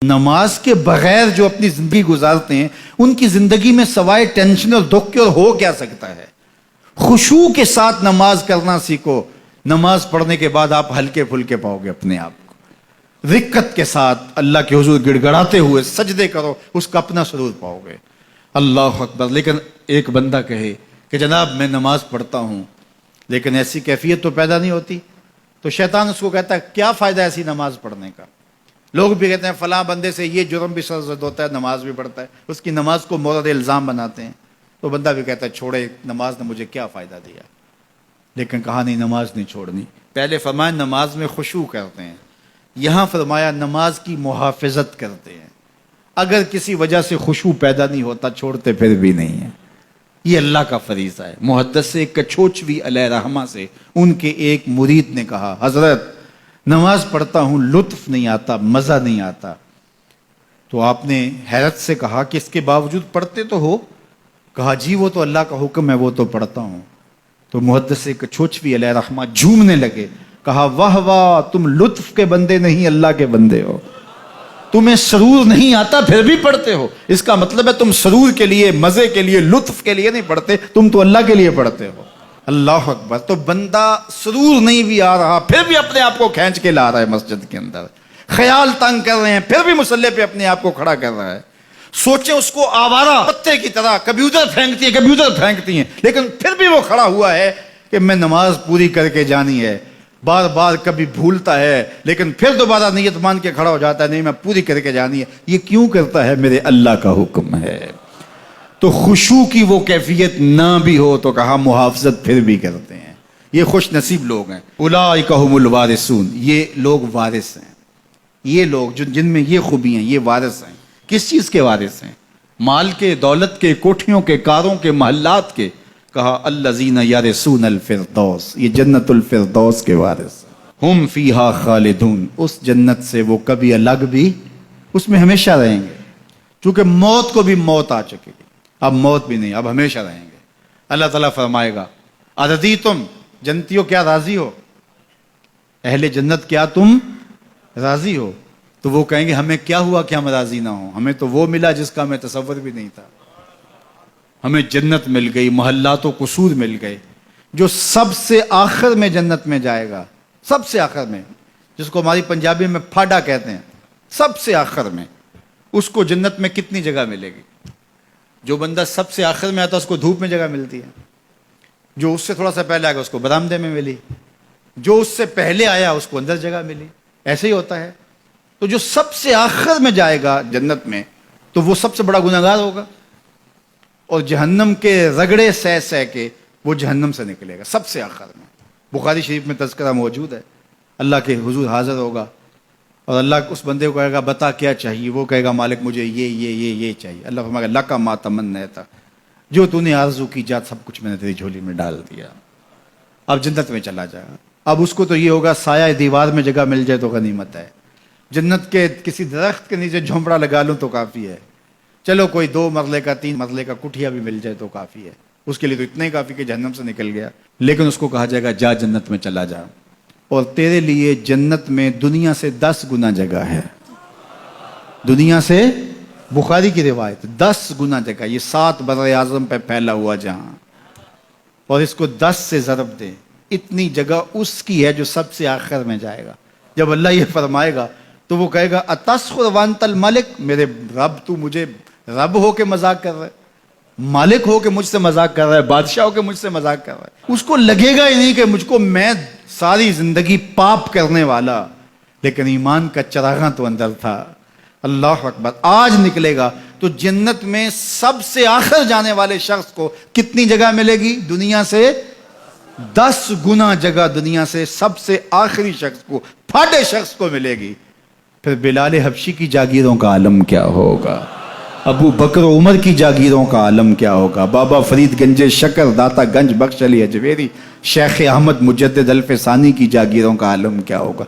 نماز کے بغیر جو اپنی زندگی گزارتے ہیں ان کی زندگی میں سوائے ٹینشن اور دکھ کے اور ہو کیا سکتا ہے؟ خشوع کے ساتھ نماز کرنا سیکھو. نماز پڑھنے کے بعد آپ ہلکے پھلکے پاؤ گے اپنے آپ کو. رقت کے ساتھ اللہ کے حضور گڑ گڑاتے ہوئے سجدے کرو, اس کا اپنا سرور پاؤ گے. اللہ اکبر. لیکن ایک بندہ کہے کہ جناب میں نماز پڑھتا ہوں لیکن ایسی کیفیت تو پیدا نہیں ہوتی, تو شیطان اس کو کہتا ہے کیا فائدہ ایسی نماز پڑھنے کا. لوگ بھی کہتے ہیں فلاں بندے سے یہ جرم بھی سرزد ہوتا ہے, نماز بھی پڑھتا ہے, اس کی نماز کو مورد الزام بناتے ہیں. تو بندہ بھی کہتا ہے چھوڑے, نماز نے مجھے کیا فائدہ دیا. لیکن کہا نہیں, نماز نہیں چھوڑنی. پہلے فرمایا نماز میں خشوع کرتے ہیں, یہاں فرمایا نماز کی محافظت کرتے ہیں. اگر کسی وجہ سے خشوع پیدا نہیں ہوتا چھوڑتے پھر بھی نہیں ہے. یہ اللہ کا فریضہ ہے. محدث کچھوچوی علیہ رحمہ سے ان کے ایک مرید نے کہا حضرت نماز پڑھتا ہوں لطف نہیں آتا, مزہ نہیں آتا. تو آپ نے حیرت سے کہا کہ اس کے باوجود پڑھتے تو ہو؟ کہا جی وہ تو اللہ کا حکم ہے, وہ تو پڑھتا ہوں. تو محدث کچھوچوی علیہ رحمہ جھومنے لگے, کہا واہ واہ, تم لطف کے بندے نہیں اللہ کے بندے ہو. تمہیں سرور نہیں آتا پھر بھی پڑھتے ہو, اس کا مطلب ہے تم سرور کے لیے, مزے کے لیے, لطف کے لیے نہیں پڑھتے, تم تو اللہ کے لیے پڑھتے ہو. اللہ اکبر. تو بندہ سرور نہیں بھی آ رہا پھر بھی اپنے آپ کو کھینچ کے لا رہا ہے مسجد کے اندر. خیال تنگ کر رہے ہیں پھر بھی مصلی پہ اپنے آپ کو کھڑا کر رہا ہے. سوچیں اس کو آوارہ پتے کی طرح کبھی ادھر پھینکتی ہیں, لیکن پھر بھی وہ کھڑا ہوا ہے کہ میں نماز پوری کر کے جانی ہے. بار بار کبھی بھولتا ہے لیکن پھر دوبارہ نیت مان کے کھڑا ہو جاتا ہے, نہیں میں پوری کر کے جانی ہے. یہ کیوں کرتا ہے؟ میرے اللہ کا حکم ہے. تو خشوع کی وہ کیفیت نہ بھی ہو تو کہا محافظت پھر بھی کرتے ہیں. یہ خوش نصیب لوگ ہیں. اولئک هم الوارثون, یہ لوگ وارث ہیں. یہ لوگ جن میں یہ خوبی ہیں یہ وارث ہیں. کس چیز کے وارث ہیں؟ مال کے, دولت کے, کوٹھیوں کے, کاروں کے, محلات کے. کہا الذین یرثون الفردوس, یہ جنت الفردوس کے وارث ہیں. ہم فیہا خالدون, اس جنت سے وہ کبھی الگ بھی اس میں ہمیشہ رہیں گے. چونکہ موت کو بھی موت آ چکی, اب موت بھی نہیں, اب ہمیشہ رہیں گے. اللہ تعالیٰ فرمائے گا ارضیتم, جنتیوں کیا راضی ہو؟ اہل جنت کیا تم راضی ہو؟ تو وہ کہیں گے ہمیں کیا ہوا کہ ہم راضی نہ ہوں, ہمیں تو وہ ملا جس کا ہمیں تصور بھی نہیں تھا. ہمیں جنت مل گئی, محلات و قصور مل گئے. جو سب سے آخر میں جنت میں جائے گا, سب سے آخر میں, جس کو ہماری پنجابی میں پھاڈا کہتے ہیں, سب سے آخر میں, اس کو جنت میں کتنی جگہ ملے گی؟ جو بندہ سب سے آخر میں آتا ہے اس کو دھوپ میں جگہ ملتی ہے, جو اس سے تھوڑا سا پہلے آ گیا اس کو برآمدے میں ملی, جو اس سے پہلے آیا اس کو اندر جگہ ملی. ایسے ہی ہوتا ہے. تو جو سب سے آخر میں جائے گا جنت میں تو وہ سب سے بڑا گنہگار ہوگا, اور جہنم کے رگڑے سہ سہ کے وہ جہنم سے نکلے گا سب سے آخر میں. بخاری شریف میں تذکرہ موجود ہے. اللہ کے حضور حاضر ہوگا اور اللہ اس بندے کو کہے گا بتا کیا چاہیے. وہ کہے گا مالک مجھے یہ چاہیے. اللہ فرمائے گا لکا ما تمنیت, جو تو نے آرزو کی جات سب کچھ میں نے تیری جھولی میں ڈال دیا. اب جنت میں چلا جائے گا. اب اس کو تو یہ ہوگا سایہ دیوار میں جگہ مل جائے تو غنیمت ہے. جنت کے کسی درخت کے نیچے جھونپڑا لگا لوں تو کافی ہے. چلو کوئی 2 مرلے کا 3 مرلے کا کٹھیا بھی مل جائے تو کافی ہے. اس کے لیے تو اتنا ہی کافی کہ جہنم سے نکل گیا. لیکن اس کو کہا جائے گا جا جنت میں چلا جا, اور تیرے لیے جنت میں دنیا سے 10 گنا جگہ ہے. دنیا سے, بخاری کی روایت, 10 گنا جگہ. یہ 7 بر اعظم پہ پھیلا ہوا جہاں, اور اس کو 10 سے ضرب دے, اتنی جگہ اس کی ہے جو سب سے آخر میں جائے گا. جب اللہ یہ فرمائے گا تو وہ کہے گا اتسخر وانت الملک, میرے رب تو مجھے رب ہو کے مذاق کر رہا ہے, مالک ہو کے مجھ سے مذاق کر رہا ہے, بادشاہ ہو کے مجھ سے مذاق کر رہا ہے. اس کو لگے گا ہی نہیں کہ مجھ کو, میں ساری زندگی پاپ کرنے والا لیکن ایمان کا چراغاں تو اندر تھا. اللہ اکبر. آج نکلے گا تو جنت میں سب سے آخر جانے والے شخص کو کتنی جگہ ملے گی؟ دنیا سے 10 گنا جگہ دنیا سے سب سے آخری شخص کو, پھاٹے شخص کو ملے گی. پھر بلال حبشی کی جاگیروں کا عالم کیا ہوگا؟ ابو بکر و عمر کی جاگیروں کا عالم کیا ہوگا؟ بابا فرید گنج شکر, داتا گنج بخش علی اجویری, شیخ احمد مجدد الف ثانی کی جاگیروں کا عالم کیا ہوگا؟